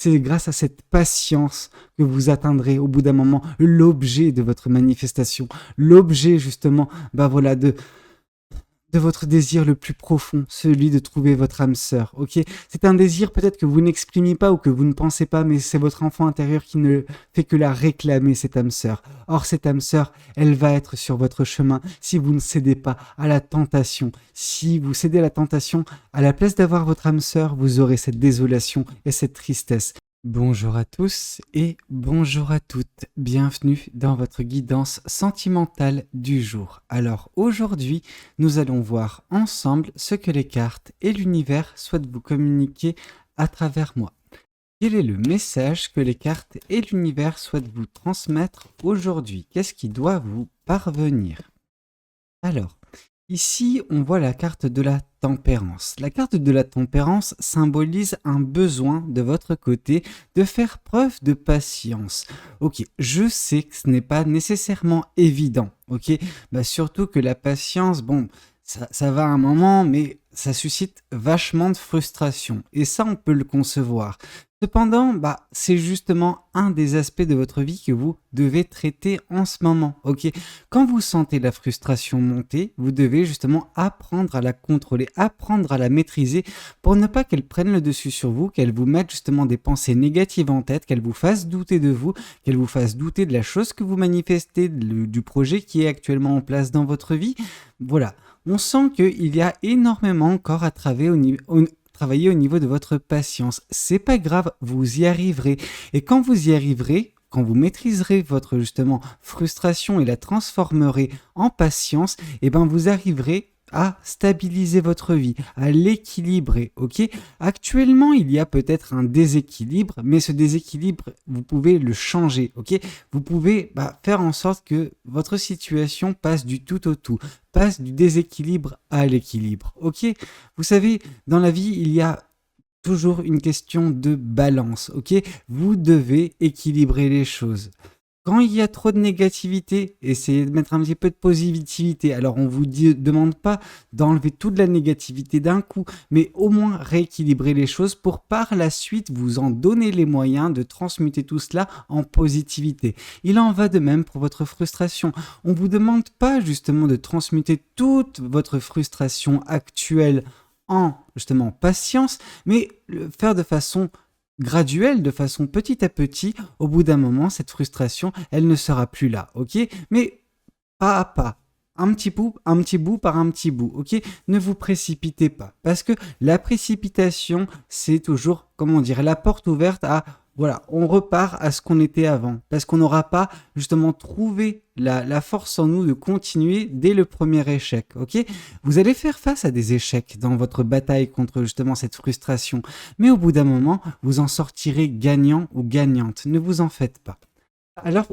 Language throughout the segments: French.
C'est grâce à cette patience que vous atteindrez au bout d'un moment l'objet de votre manifestation, l'objet justement, voilà, de votre désir le plus profond, celui de trouver votre âme sœur, ok? C'est un désir peut-être que vous n'exprimez pas ou que vous ne pensez pas, mais c'est votre enfant intérieur qui ne fait que la réclamer, cette âme sœur. Or, cette âme sœur, elle va être sur votre chemin si vous ne cédez pas à la tentation. Si vous cédez à la tentation, à la place d'avoir votre âme sœur, vous aurez cette désolation et cette tristesse. Bonjour à tous et bonjour à toutes, bienvenue dans votre guidance sentimentale du jour. Alors aujourd'hui, nous allons voir ensemble ce que les cartes et l'univers souhaitent vous communiquer à travers moi. Quel est le message que les cartes et l'univers souhaitent vous transmettre aujourd'hui? Qu'est-ce qui doit vous parvenir? Alors, ici, on voit la carte de la tempérance. La carte de la tempérance symbolise un besoin de votre côté de faire preuve de patience. Ok, je sais que ce n'est pas nécessairement évident, ok? Surtout que la patience, ça va un moment, mais ça suscite vachement de frustration. Et ça, on peut le concevoir. Cependant, c'est justement un des aspects de votre vie que vous devez traiter en ce moment, ok? Quand vous sentez la frustration monter, vous devez justement apprendre à la contrôler, apprendre à la maîtriser pour ne pas qu'elle prenne le dessus sur vous, qu'elle vous mette justement des pensées négatives en tête, qu'elle vous fasse douter de vous, qu'elle vous fasse douter de la chose que vous manifestez, du projet qui est actuellement en place dans votre vie. Voilà, on sent qu'il y a énormément encore à travailler au niveau de votre patience. C'est pas grave, vous y arriverez. Et quand vous y arriverez, quand vous maîtriserez votre justement frustration et la transformerez en patience, vous arriverez à stabiliser votre vie, à l'équilibrer, ok? Actuellement, il y a peut-être un déséquilibre, mais ce déséquilibre, vous pouvez le changer, ok? Vous pouvez faire en sorte que votre situation passe du tout au tout, passe du déséquilibre à l'équilibre, ok? Vous savez, dans la vie, il y a toujours une question de balance, ok? Vous devez équilibrer les choses. Quand il y a trop de négativité, essayez de mettre un petit peu de positivité. Alors, on ne vous demande pas d'enlever toute la négativité d'un coup, mais au moins rééquilibrer les choses pour par la suite vous en donner les moyens de transmuter tout cela en positivité. Il en va de même pour votre frustration. On ne vous demande pas justement de transmuter toute votre frustration actuelle en justement patience, mais le faire de façon graduelle, de façon petit à petit. Au bout d'un moment, cette frustration, elle ne sera plus là, ok? Mais pas à pas, un petit bout par un petit bout, ok? Ne vous précipitez pas, parce que la précipitation, c'est toujours, comment dire, la porte ouverte à, voilà, on repart à ce qu'on était avant, parce qu'on n'aura pas justement trouvé la force en nous de continuer dès le premier échec, ok? Vous allez faire face à des échecs dans votre bataille contre justement cette frustration, mais au bout d'un moment, vous en sortirez gagnant ou gagnante, ne vous en faites pas. Alors,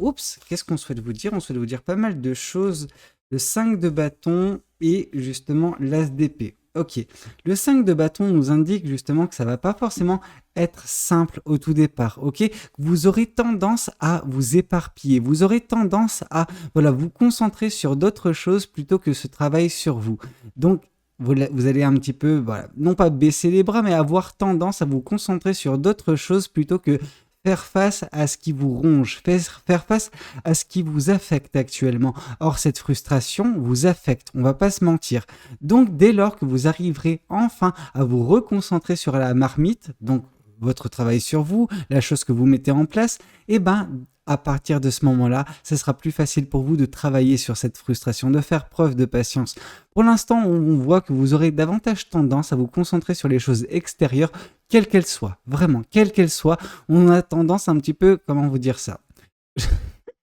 qu'est-ce qu'on souhaite vous dire? On souhaite vous dire pas mal de choses. Le 5 de bâton et justement l'as d'épée. Ok, le 5 de bâton nous indique justement que ça va pas forcément être simple au tout départ, ok? Vous aurez tendance à vous éparpiller, vous aurez tendance à vous concentrer sur d'autres choses plutôt que ce travail sur vous. Donc, vous allez un petit peu, non pas baisser les bras, mais avoir tendance à vous concentrer sur d'autres choses plutôt que faire face à ce qui vous ronge, faire face à ce qui vous affecte actuellement. Or, cette frustration vous affecte, on va pas se mentir. Donc, dès lors que vous arriverez enfin à vous reconcentrer sur la marmite, donc votre travail sur vous, la chose que vous mettez en place, à partir de ce moment-là, ce sera plus facile pour vous de travailler sur cette frustration, de faire preuve de patience. Pour l'instant, on voit que vous aurez davantage tendance à vous concentrer sur les choses extérieures, quelles qu'elles soient, vraiment, quelles qu'elles soient. On a tendance un petit peu, comment vous dire ça?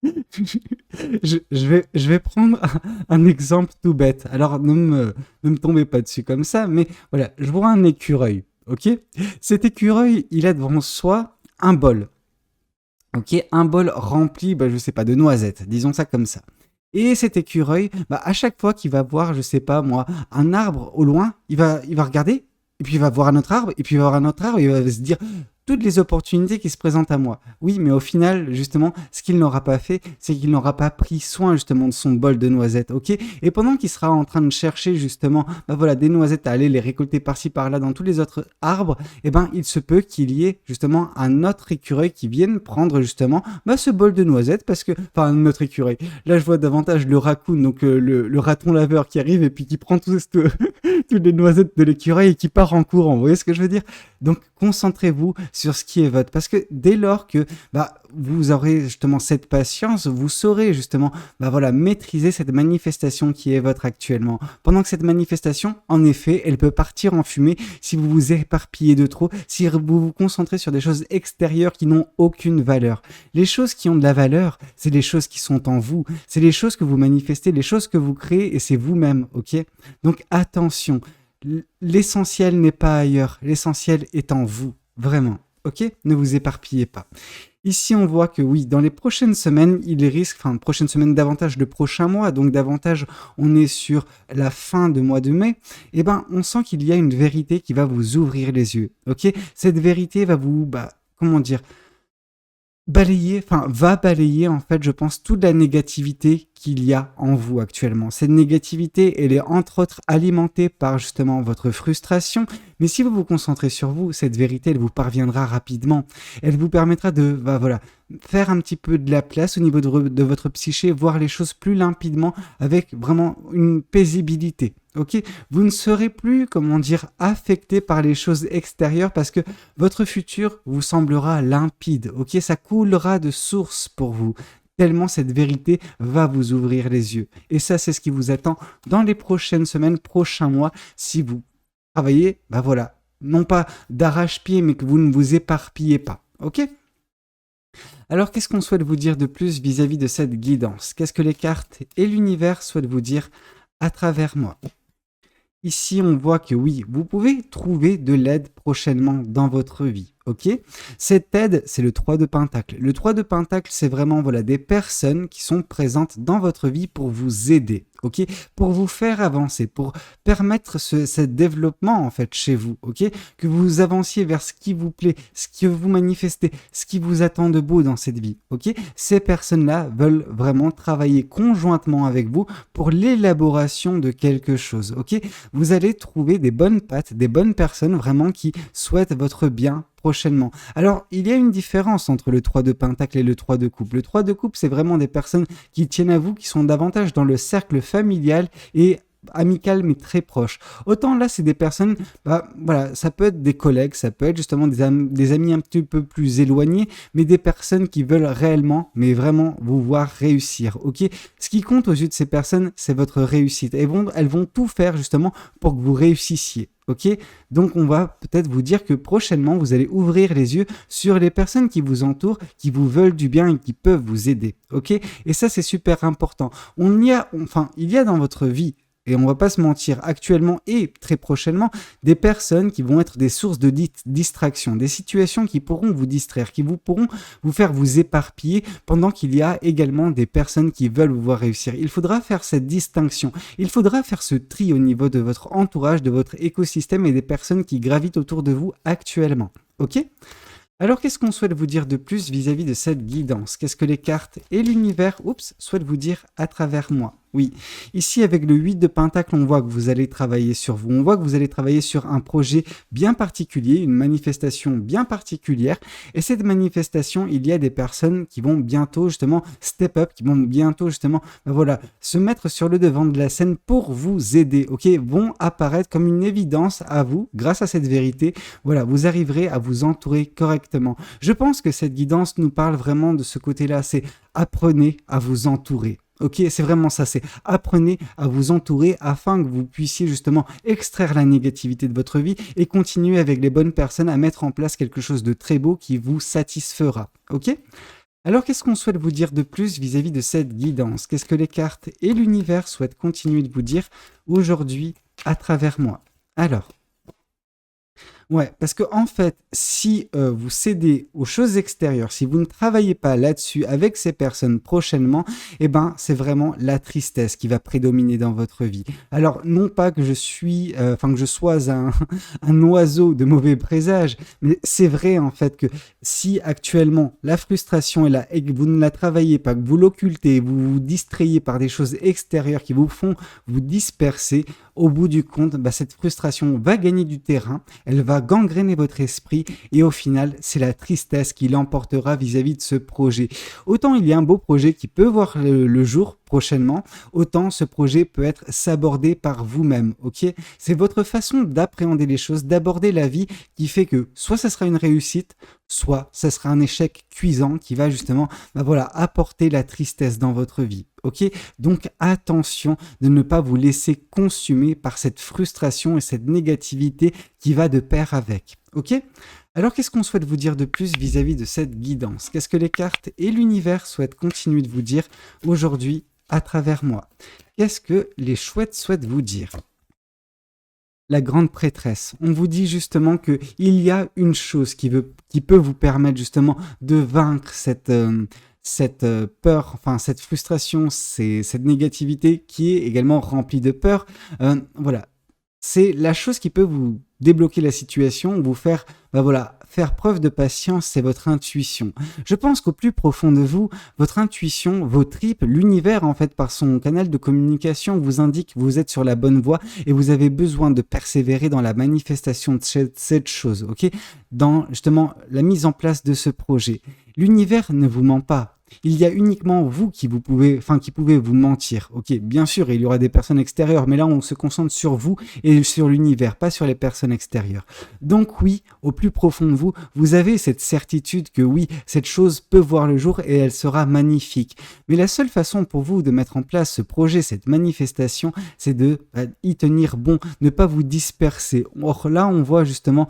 je vais prendre un exemple tout bête. Alors, ne me tombez pas dessus comme ça, mais voilà, je vois un écureuil, ok? Cet écureuil, il a devant soi un bol. Ok, un bol rempli, je sais pas, de noisettes, disons ça comme ça. Et cet écureuil, à chaque fois qu'il va voir, je sais pas moi, un arbre au loin, il va regarder, et puis il va voir un autre arbre, et puis il va voir un autre arbre, et il va se dire, toutes les opportunités qui se présentent à moi. Oui, mais au final, justement, ce qu'il n'aura pas fait, c'est qu'il n'aura pas pris soin, justement, de son bol de noisettes, ok? Et pendant qu'il sera en train de chercher, justement, des noisettes à aller les récolter par-ci, par-là, dans tous les autres arbres, il se peut qu'il y ait, justement, un autre écureuil qui vienne prendre, justement, ce bol de noisettes, parce que, enfin, notre écureuil. Là, je vois davantage le raccoon, donc le raton laveur qui arrive et puis qui prend toutes les noisettes de l'écureuil et qui part en courant. Vous voyez ce que je veux dire? Donc, concentrez-vous sur ce qui est votre. Parce que dès lors que vous aurez justement cette patience, vous saurez justement maîtriser cette manifestation qui est votre actuellement. Pendant que cette manifestation, en effet, elle peut partir en fumée si vous vous éparpillez de trop, si vous vous concentrez sur des choses extérieures qui n'ont aucune valeur. Les choses qui ont de la valeur, c'est les choses qui sont en vous, c'est les choses que vous manifestez, les choses que vous créez et c'est vous-même, ok? Donc attention, l'essentiel n'est pas ailleurs, l'essentiel est en vous, vraiment, ok? Ne vous éparpillez pas. Ici, on voit que oui, dans les prochaines semaines, prochaines semaines davantage de prochains mois, donc davantage, on est sur la fin de mois de mai, on sent qu'il y a une vérité qui va vous ouvrir les yeux, ok? Cette vérité va vous, va balayer en fait, je pense, toute la négativité qu'il y a en vous actuellement. Cette négativité, elle est entre autres alimentée par justement votre frustration, mais si vous vous concentrez sur vous, cette vérité, elle vous parviendra rapidement. Elle vous permettra de, faire un petit peu de la place au niveau de votre psyché, voir les choses plus limpidement avec vraiment une paisibilité. Ok, vous ne serez plus, affecté par les choses extérieures parce que votre futur vous semblera limpide. Ok, ça coulera de source pour vous. Tellement cette vérité va vous ouvrir les yeux. Et ça, c'est ce qui vous attend dans les prochaines semaines, prochains mois, si vous travaillez, non pas d'arrache-pied, mais que vous ne vous éparpillez pas. Ok ? Alors, qu'est-ce qu'on souhaite vous dire de plus vis-à-vis de cette guidance? Qu'est-ce que les cartes et l'univers souhaitent vous dire à travers moi? Ici, on voit que oui, vous pouvez trouver de l'aide prochainement dans votre vie, ok? Cette aide, c'est le 3 de Pentacle. Le 3 de Pentacle, c'est vraiment des personnes qui sont présentes dans votre vie pour vous aider, ok? Pour vous faire avancer, pour permettre ce développement en fait chez vous, ok? Que vous avanciez vers ce qui vous plaît, ce que vous manifestez, ce qui vous attend de beau dans cette vie, ok? Ces personnes-là veulent vraiment travailler conjointement avec vous pour l'élaboration de quelque chose, ok? Vous allez trouver des bonnes pattes, des bonnes personnes vraiment qui souhaitent votre bien prochainement. Alors, il y a une différence entre le 3 de Pentacle et le 3 de Coupe. Le 3 de Coupe, c'est vraiment des personnes qui tiennent à vous, qui sont davantage dans le cercle familial et amical mais très proche. Autant là, c'est des personnes, ça peut être des collègues, ça peut être justement des amis un petit peu plus éloignés, mais des personnes qui veulent réellement, mais vraiment vous voir réussir, ok? Ce qui compte aux yeux de ces personnes, c'est votre réussite. Elles vont tout faire justement pour que vous réussissiez. Ok, donc on va peut-être vous dire que prochainement vous allez ouvrir les yeux sur les personnes qui vous entourent, qui vous veulent du bien et qui peuvent vous aider. Ok, et ça c'est super important. Il y a dans votre vie, et on va pas se mentir, actuellement et très prochainement, des personnes qui vont être des sources de distraction, des situations qui pourront vous distraire, qui pourront vous faire vous éparpiller, pendant qu'il y a également des personnes qui veulent vous voir réussir. Il faudra faire cette distinction, il faudra faire ce tri au niveau de votre entourage, de votre écosystème et des personnes qui gravitent autour de vous actuellement. Ok ? Alors, qu'est-ce qu'on souhaite vous dire de plus vis-à-vis de cette guidance? Qu'est-ce que les cartes et l'univers, souhaitent vous dire à travers moi? Oui, ici avec le 8 de Pentacle, on voit que vous allez travailler sur vous, on voit que vous allez travailler sur un projet bien particulier, une manifestation bien particulière, et cette manifestation, il y a des personnes qui vont bientôt justement step up, qui vont bientôt justement, se mettre sur le devant de la scène pour vous aider, ok, vont apparaître comme une évidence à vous, grâce à cette vérité, vous arriverez à vous entourer correctement. Je pense que cette guidance nous parle vraiment de ce côté-là, c'est apprenez à vous entourer. Ok, c'est vraiment ça, c'est apprenez à vous entourer afin que vous puissiez justement extraire la négativité de votre vie et continuer avec les bonnes personnes à mettre en place quelque chose de très beau qui vous satisfera. Ok ? Alors, qu'est-ce qu'on souhaite vous dire de plus vis-à-vis de cette guidance? Qu'est-ce que les cartes et l'univers souhaitent continuer de vous dire aujourd'hui à travers moi? Alors, Ouais, parce que en fait, si vous cédez aux choses extérieures, si vous ne travaillez pas là-dessus avec ces personnes prochainement, eh ben, c'est vraiment la tristesse qui va prédominer dans votre vie. Alors, non pas que je suis, enfin que je sois un, un oiseau de mauvais présage, mais c'est vrai en fait que si actuellement la frustration est là et que vous ne la travaillez pas, que vous l'occultez, vous vous distrayez par des choses extérieures qui vous font vous disperser, au bout du compte, bah, cette frustration va gagner du terrain, elle va gangréner votre esprit et au final, c'est la tristesse qui l'emportera vis-à-vis de ce projet. Autant il y a un beau projet qui peut voir le jour prochainement, autant ce projet peut être sabordé par vous-même, ok? C'est votre façon d'appréhender les choses, d'aborder la vie qui fait que soit ça sera une réussite, soit ça sera un échec cuisant qui va justement, bah voilà, apporter la tristesse dans votre vie, ok? Donc attention de ne pas vous laisser consumer par cette frustration et cette négativité qui va de pair avec. Ok? Alors qu'est-ce qu'on souhaite vous dire de plus vis-à-vis de cette guidance? Qu'est-ce que les cartes et l'univers souhaitent continuer de vous dire aujourd'hui à travers moi? Qu'est-ce que les chouettes souhaitent vous dire? La grande prêtresse. On vous dit justement que il y a une chose qui peut vous permettre justement de vaincre cette peur, enfin cette frustration, cette négativité qui est également remplie de peur. Voilà, c'est la chose qui peut vous débloquer la situation, vous faire, bah voilà, faire preuve de patience, c'est votre intuition. Je pense qu'au plus profond de vous, votre intuition, vos tripes, l'univers en fait par son canal de communication vous indique que vous êtes sur la bonne voie et vous avez besoin de persévérer dans la manifestation de cette chose, ok? Dans justement la mise en place de ce projet. L'univers ne vous ment pas. Il y a uniquement vous qui pouvez vous mentir. Ok, bien sûr, il y aura des personnes extérieures, mais là, on se concentre sur vous et sur l'univers, pas sur les personnes extérieures. Donc oui, au plus profond de vous, vous avez cette certitude que oui, cette chose peut voir le jour et elle sera magnifique. Mais la seule façon pour vous de mettre en place ce projet, cette manifestation, c'est de y tenir bon, ne pas vous disperser. Or là, on voit justement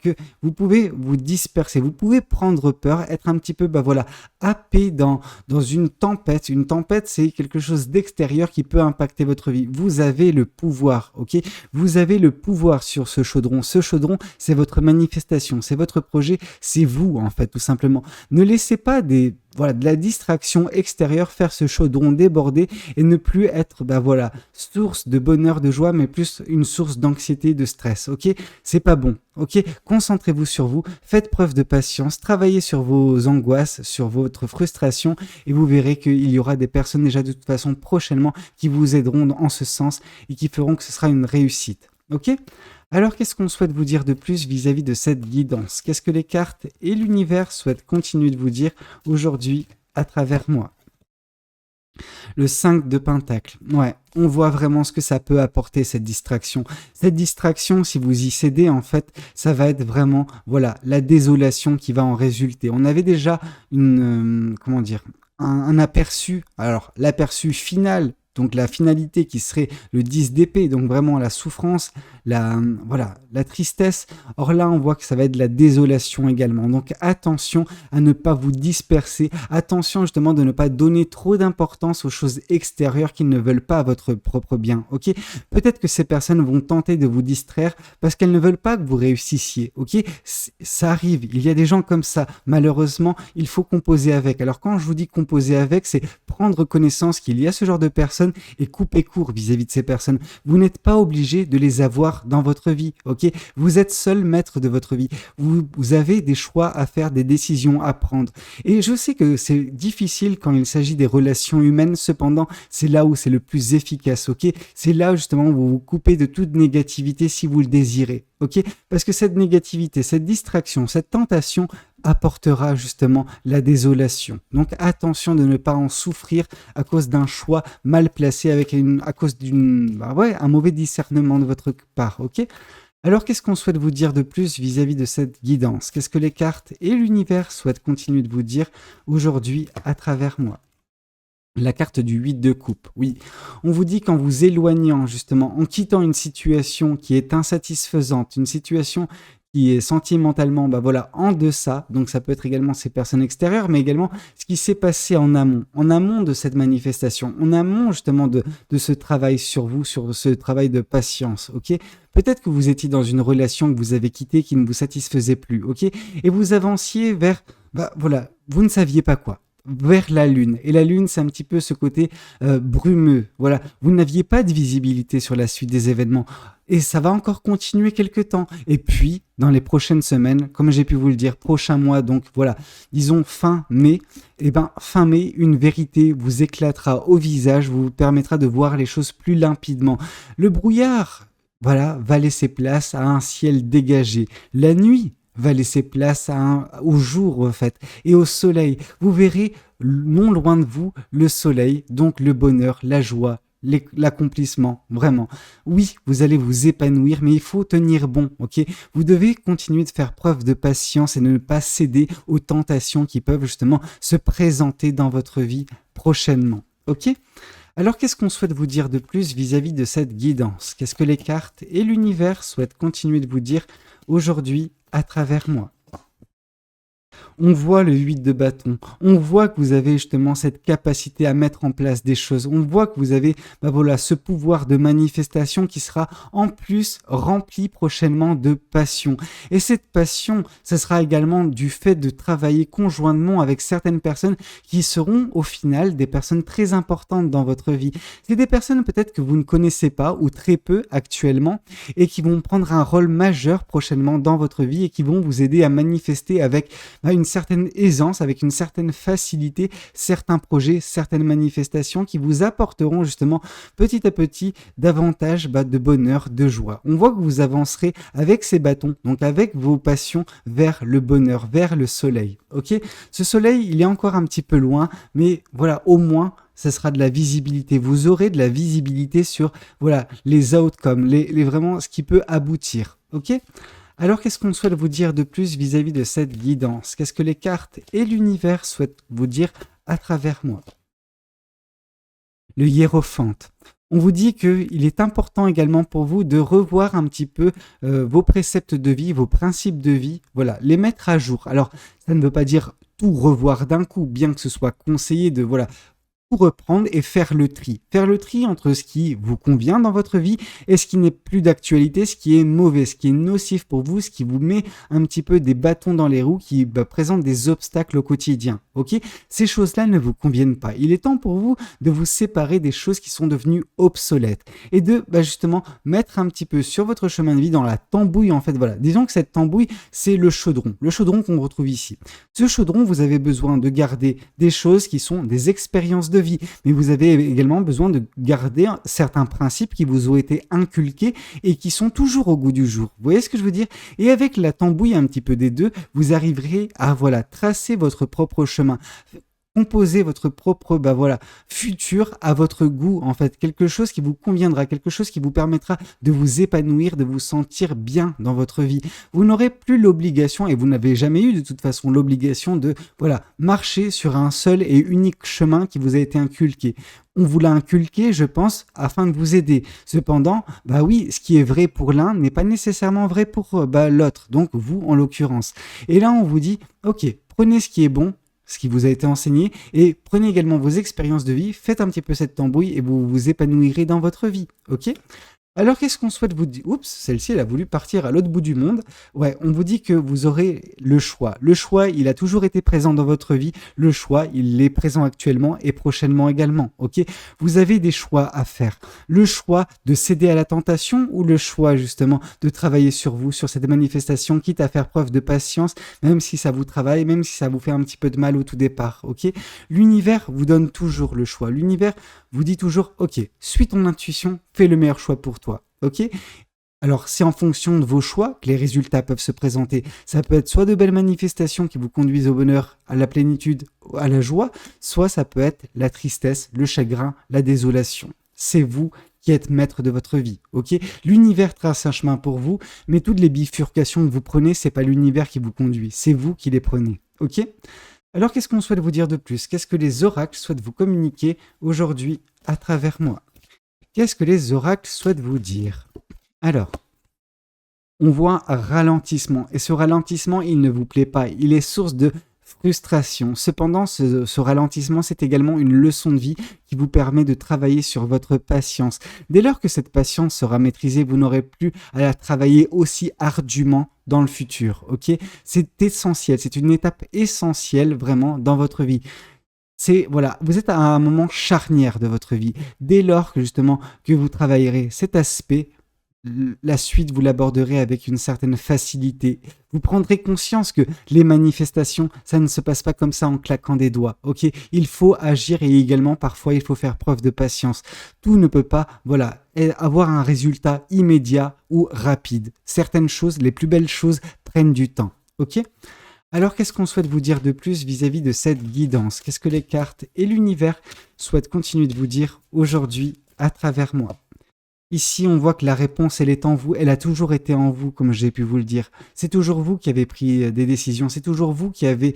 que vous pouvez vous disperser, vous pouvez prendre peur, être un petit peu, voilà, happé dans une tempête. Une tempête, c'est quelque chose d'extérieur qui peut impacter votre vie. Vous avez le pouvoir, ok? Vous avez le pouvoir sur ce chaudron. Ce chaudron, c'est votre manifestation, c'est votre projet, c'est vous, en fait, tout simplement. Ne laissez pas de la distraction extérieure faire ce chaudron déborder et ne plus être, source de bonheur, de joie, mais plus une source d'anxiété, de stress, ok? C'est pas bon, ok? Concentrez-vous sur vous, faites preuve de patience, travaillez sur vos angoisses, sur votre frustration et vous verrez qu'il y aura des personnes déjà de toute façon prochainement qui vous aideront en ce sens et qui feront que ce sera une réussite, ok? Alors, qu'est-ce qu'on souhaite vous dire de plus vis-à-vis de cette guidance? Qu'est-ce que les cartes et l'univers souhaitent continuer de vous dire aujourd'hui à travers moi? Le 5 de Pentacle. Ouais, on voit vraiment ce que ça peut apporter, cette distraction. Cette distraction, si vous y cédez, en fait, ça va être vraiment, la désolation qui va en résulter. On avait déjà un aperçu. Alors, l'aperçu final, donc la finalité qui serait le 10 d'épée, donc vraiment la souffrance, la tristesse. Or là, on voit que ça va être de la désolation également. Donc attention à ne pas vous disperser. Attention justement de ne pas donner trop d'importance aux choses extérieures qui ne veulent pas à votre propre bien. Ok? Peut-être que ces personnes vont tenter de vous distraire parce qu'elles ne veulent pas que vous réussissiez. Ok? Ça arrive. Il y a des gens comme ça. Malheureusement, il faut composer avec. Alors quand je vous dis composer avec, c'est prendre connaissance qu'il y a ce genre de personnes et couper court vis-à-vis de ces personnes. Vous n'êtes pas obligé de les avoir dans votre vie, ok? Vous êtes seul maître de votre vie. Vous avez des choix à faire, des décisions à prendre. Et je sais que c'est difficile quand il s'agit des relations humaines, cependant, c'est là où c'est le plus efficace, ok? C'est là justement où vous vous coupez de toute négativité si vous le désirez, ok? Parce que cette négativité, cette distraction, cette tentation apportera justement la désolation. Donc attention de ne pas en souffrir à cause d'un choix mal placé à cause un mauvais discernement de votre part, ok? Alors qu'est-ce qu'on souhaite vous dire de plus vis-à-vis de cette guidance? Qu'est-ce que les cartes et l'univers souhaitent continuer de vous dire aujourd'hui à travers moi? La carte du 8 de coupe, oui. On vous dit qu'en vous éloignant justement, en quittant une situation qui est insatisfaisante, une situation qui est sentimentalement, bah voilà, en deçà. Donc ça peut être également ces personnes extérieures, mais également ce qui s'est passé en amont de cette manifestation, en amont justement de ce travail sur vous, sur ce travail de patience, ok? Peut-être que vous étiez dans une relation que vous avez quittée qui ne vous satisfaisait plus, ok? Et vous avanciez vers, bah voilà, vous ne saviez pas quoi, vers la lune. Et la lune, c'est un petit peu ce côté brumeux. Voilà, vous n'aviez pas de visibilité sur la suite des événements. Et ça va encore continuer quelques temps. Et puis, dans les prochaines semaines, comme j'ai pu vous le dire, prochain mois, donc voilà, disons fin mai, et ben fin mai, une vérité vous éclatera au visage, vous permettra de voir les choses plus limpidement. Le brouillard, voilà, va laisser place à un ciel dégagé. La nuit va laisser place au jour, en fait, et au soleil. Vous verrez, non loin de vous, le soleil, donc le bonheur, la joie, l'accomplissement, vraiment. Oui, vous allez vous épanouir, mais il faut tenir bon, ok? Vous devez continuer de faire preuve de patience et de ne pas céder aux tentations qui peuvent justement se présenter dans votre vie prochainement, ok? Alors, qu'est-ce qu'on souhaite vous dire de plus vis-à-vis de cette guidance? Qu'est-ce que les cartes et l'univers souhaitent continuer de vous dire aujourd'hui à travers moi? On voit le 8 de bâton, on voit que vous avez justement cette capacité à mettre en place des choses, on voit que vous avez bah voilà, ce pouvoir de manifestation qui sera en plus rempli prochainement de passion. Et cette passion, ça sera également du fait de travailler conjointement avec certaines personnes qui seront au final des personnes très importantes dans votre vie. C'est des personnes peut-être que vous ne connaissez pas ou très peu actuellement et qui vont prendre un rôle majeur prochainement dans votre vie et qui vont vous aider à manifester avec une certaine aisance, avec une certaine facilité, certains projets, certaines manifestations qui vous apporteront justement petit à petit davantage de bonheur, de joie. On voit que vous avancerez avec ces bâtons, donc avec vos passions vers le bonheur, vers le soleil. Ok, ce soleil, il est encore un petit peu loin, mais voilà, au moins ça sera de la visibilité. Vous aurez de la visibilité sur voilà les outcomes, les vraiment ce qui peut aboutir. Ok. Alors, qu'est-ce qu'on souhaite vous dire de plus vis-à-vis de cette guidance? Qu'est-ce que les cartes et l'univers souhaitent vous dire à travers moi? Le hiérophante. On vous dit qu'il est important également pour vous de revoir un petit peu vos préceptes de vie, vos principes de vie, voilà, les mettre à jour. Alors, ça ne veut pas dire tout revoir d'un coup, bien que ce soit conseillé de voilà tout reprendre et faire le tri. Faire le tri entre ce qui vous convient dans votre vie et ce qui n'est plus d'actualité, ce qui est mauvais, ce qui est nocif pour vous, ce qui vous met un petit peu des bâtons dans les roues, qui présente des obstacles au quotidien. Ok? Ces choses-là ne vous conviennent pas. Il est temps pour vous de vous séparer des choses qui sont devenues obsolètes et de justement mettre un petit peu sur votre chemin de vie dans la tambouille en fait. Voilà. Disons que cette tambouille, c'est le chaudron qu'on retrouve ici. Ce chaudron, vous avez besoin de garder des choses qui sont des expériences de vie, mais vous avez également besoin de garder certains principes qui vous ont été inculqués et qui sont toujours au goût du jour. Vous voyez ce que je veux dire? Et avec la tambouille un petit peu des deux, vous arriverez à tracer votre propre chemin. Composer votre propre futur à votre goût, en fait, quelque chose qui vous conviendra, quelque chose qui vous permettra de vous épanouir, de vous sentir bien dans votre vie. Vous n'aurez plus l'obligation, et vous n'avez jamais eu de toute façon l'obligation de marcher sur un seul et unique chemin qui vous a été inculqué. On vous l'a inculqué, je pense, afin de vous aider. Cependant, oui, ce qui est vrai pour l'un n'est pas nécessairement vrai pour l'autre, donc vous en l'occurrence. Et là, on vous dit, ok, prenez ce qui est bon, ce qui vous a été enseigné, et prenez également vos expériences de vie, faites un petit peu cette tambouille et vous vous épanouirez dans votre vie, ok? Alors, qu'est-ce qu'on souhaite vous dire? Oups, celle-ci, elle a voulu partir à l'autre bout du monde. Ouais, on vous dit que vous aurez le choix. Le choix, il a toujours été présent dans votre vie. Le choix, il est présent actuellement et prochainement également, ok? Vous avez des choix à faire. Le choix de céder à la tentation ou le choix, justement, de travailler sur vous, sur cette manifestation, quitte à faire preuve de patience, même si ça vous travaille, même si ça vous fait un petit peu de mal au tout départ, ok? L'univers vous donne toujours le choix. L'univers vous dit toujours, ok, suis ton intuition, fais le meilleur choix pour toi. Ok? Alors, c'est en fonction de vos choix que les résultats peuvent se présenter. Ça peut être soit de belles manifestations qui vous conduisent au bonheur, à la plénitude, à la joie, soit ça peut être la tristesse, le chagrin, la désolation. C'est vous qui êtes maître de votre vie, ok? L'univers trace un chemin pour vous, mais toutes les bifurcations que vous prenez, c'est pas l'univers qui vous conduit, c'est vous qui les prenez, ok? Alors, qu'est-ce qu'on souhaite vous dire de plus? Qu'est-ce que les oracles souhaitent vous communiquer aujourd'hui à travers moi? Qu'est-ce que les oracles souhaitent vous dire? Alors, on voit un ralentissement. Et ce ralentissement, il ne vous plaît pas. Il est source de frustration. Cependant, ce ralentissement, c'est également une leçon de vie qui vous permet de travailler sur votre patience. Dès lors que cette patience sera maîtrisée, vous n'aurez plus à la travailler aussi ardument dans le futur. Ok, c'est essentiel. C'est une étape essentielle vraiment dans votre vie. Voilà, vous êtes à un moment charnière de votre vie. Dès lors que justement que vous travaillerez cet aspect, la suite, vous l'aborderez avec une certaine facilité. Vous prendrez conscience que les manifestations, ça ne se passe pas comme ça en claquant des doigts. Ok, il faut agir et également parfois il faut faire preuve de patience. Tout ne peut pas, voilà, avoir un résultat immédiat ou rapide. Certaines choses, les plus belles choses, prennent du temps. Ok. Alors, qu'est-ce qu'on souhaite vous dire de plus vis-à-vis de cette guidance? Qu'est-ce que les cartes et l'univers souhaitent continuer de vous dire aujourd'hui à travers moi? Ici, on voit que la réponse, elle est en vous, elle a toujours été en vous, comme j'ai pu vous le dire. C'est toujours vous qui avez pris des décisions, c'est toujours vous qui avez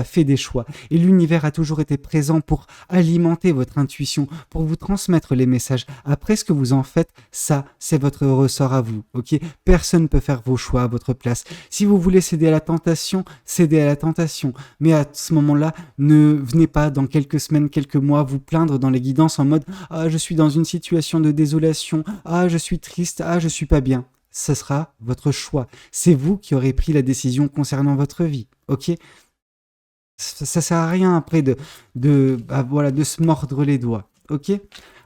fait des choix. Et l'univers a toujours été présent pour alimenter votre intuition, pour vous transmettre les messages. Après, ce que vous en faites, ça, c'est votre ressort à vous. Ok? Personne ne peut faire vos choix à votre place. Si vous voulez céder à la tentation, cédez à la tentation. Mais à ce moment-là, ne venez pas dans quelques semaines, quelques mois, vous plaindre dans les guidances en mode « Ah, je suis dans une situation de désolation. Ah, je suis triste. Ah, je suis pas bien. » Ce sera votre choix. C'est vous qui aurez pris la décision concernant votre vie. Ok? Ça sert à rien après de se mordre les doigts. Ok?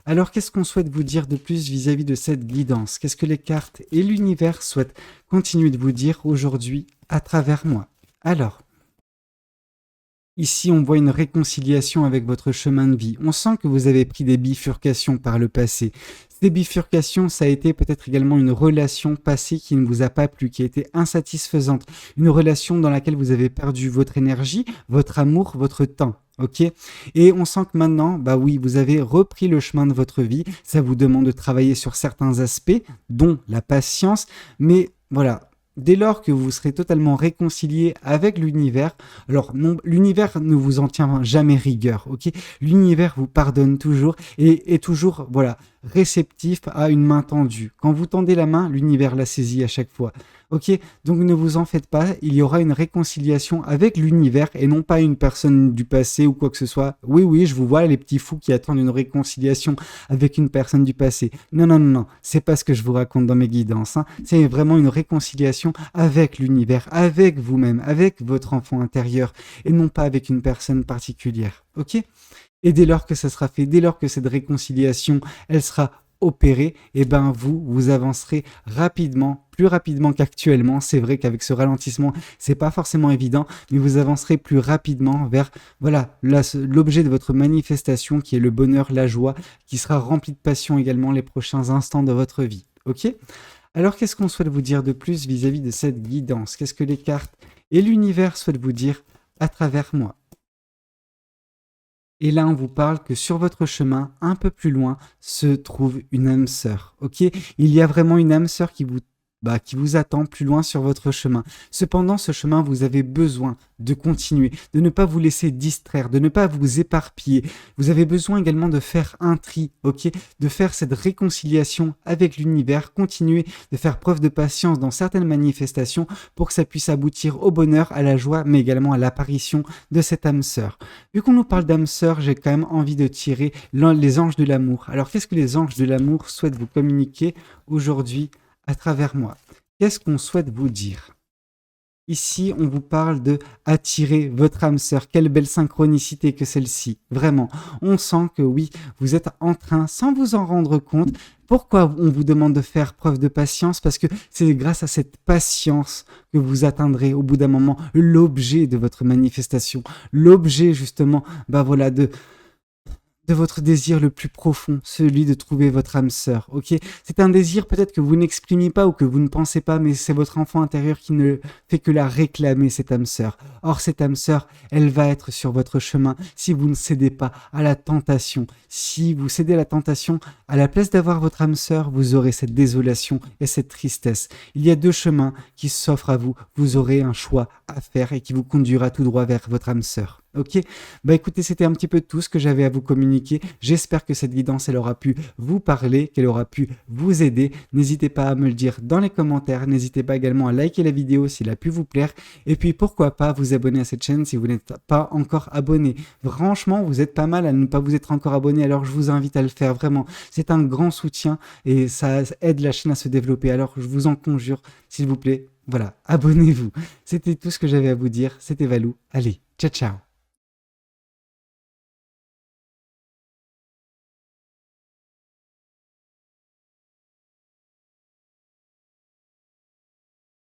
Alors, qu'est-ce qu'on souhaite vous dire de plus vis-à-vis de cette guidance? Qu'est-ce que les cartes et l'univers souhaitent continuer de vous dire aujourd'hui à travers moi? Alors, ici, on voit une réconciliation avec votre chemin de vie. On sent que vous avez pris des bifurcations par le passé. Ces bifurcations, ça a été peut-être également une relation passée qui ne vous a pas plu, qui a été insatisfaisante. Une relation dans laquelle vous avez perdu votre énergie, votre amour, votre temps. Ok? Et on sent que maintenant, bah oui, vous avez repris le chemin de votre vie. Ça vous demande de travailler sur certains aspects, dont la patience. Mais voilà, dès lors que vous serez totalement réconcilié avec l'univers, alors non, l'univers ne vous en tient jamais rigueur, ok? L'univers vous pardonne toujours et est toujours, voilà, réceptif à une main tendue. Quand vous tendez la main, l'univers la saisit à chaque fois. Ok, donc ne vous en faites pas, il y aura une réconciliation avec l'univers et non pas une personne du passé ou quoi que ce soit. Oui, oui, je vous vois les petits fous qui attendent une réconciliation avec une personne du passé. Non, non, non, non, c'est pas ce que je vous raconte dans mes guidances. Hein. C'est vraiment une réconciliation avec l'univers, avec vous-même, avec votre enfant intérieur et non pas avec une personne particulière. Ok? Et dès lors que ça sera fait, dès lors que cette réconciliation, elle sera opérée, et ben vous avancerez rapidement, plus rapidement qu'actuellement. C'est vrai qu'avec ce ralentissement, c'est pas forcément évident, mais vous avancerez plus rapidement vers voilà l'objet de votre manifestation qui est le bonheur, la joie, qui sera rempli de passion également les prochains instants de votre vie. Ok? Alors qu'est-ce qu'on souhaite vous dire de plus vis-à-vis de cette guidance? Qu'est-ce que les cartes et l'univers souhaitent vous dire à travers moi? Et là, on vous parle que sur votre chemin, un peu plus loin, se trouve une âme sœur. Ok? Il y a vraiment une âme sœur qui vous attend plus loin sur votre chemin. Cependant, ce chemin, vous avez besoin de continuer, de ne pas vous laisser distraire, de ne pas vous éparpiller. Vous avez besoin également de faire un tri, ok? De faire cette réconciliation avec l'univers, continuer de faire preuve de patience dans certaines manifestations pour que ça puisse aboutir au bonheur, à la joie, mais également à l'apparition de cette âme sœur. Vu qu'on nous parle d'âme sœur, j'ai quand même envie de tirer les anges de l'amour. Alors, qu'est-ce que les anges de l'amour souhaitent vous communiquer aujourd'hui à travers moi? Qu'est-ce qu'on souhaite vous dire? Ici, on vous parle de attirer votre âme sœur. Quelle belle synchronicité que celle-ci. Vraiment, on sent que oui, vous êtes en train, sans vous en rendre compte. Pourquoi on vous demande de faire preuve de patience? Parce que c'est grâce à cette patience que vous atteindrez au bout d'un moment l'objet de votre manifestation. L'objet justement, de votre désir le plus profond, celui de trouver votre âme sœur, ok? C'est un désir peut-être que vous n'exprimez pas ou que vous ne pensez pas, mais c'est votre enfant intérieur qui ne fait que la réclamer, cette âme sœur. Or, cette âme sœur, elle va être sur votre chemin si vous ne cédez pas à la tentation. Si vous cédez à la tentation, à la place d'avoir votre âme sœur, vous aurez cette désolation et cette tristesse. Il y a deux chemins qui s'offrent à vous. Vous aurez un choix à faire et qui vous conduira tout droit vers votre âme sœur. Ok, bah écoutez, c'était un petit peu tout ce que j'avais à vous communiquer. J'espère que cette guidance, elle aura pu vous parler, qu'elle aura pu vous aider. N'hésitez pas à me le dire dans les commentaires. N'hésitez pas également à liker la vidéo s'il a pu vous plaire. Et puis pourquoi pas vous abonner à cette chaîne si vous n'êtes pas encore abonné. Franchement, vous êtes pas mal à ne pas vous être encore abonné, alors je vous invite à le faire vraiment. C'est un grand soutien et ça aide la chaîne à se développer. Alors je vous en conjure, s'il vous plaît, voilà, abonnez-vous. C'était tout ce que j'avais à vous dire. C'était Valou. Allez, ciao ciao.